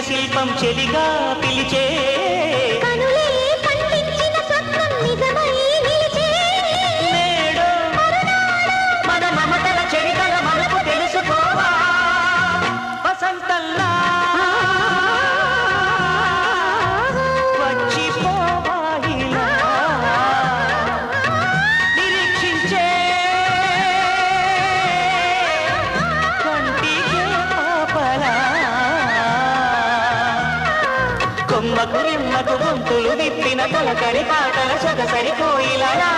శిల్పం చెలిగా పిలిచే నేడు మన మమతల చరితల మనకు తెలుసుకోవా వసంతల్లా వచ్చిపోవాయిలా నిరీక్షించే కంటికే పాపలా కొమ్మకు నిమ్మకు గొంతులు విప్పిన తొలకరి పాటల సొగసరి కోయిలలా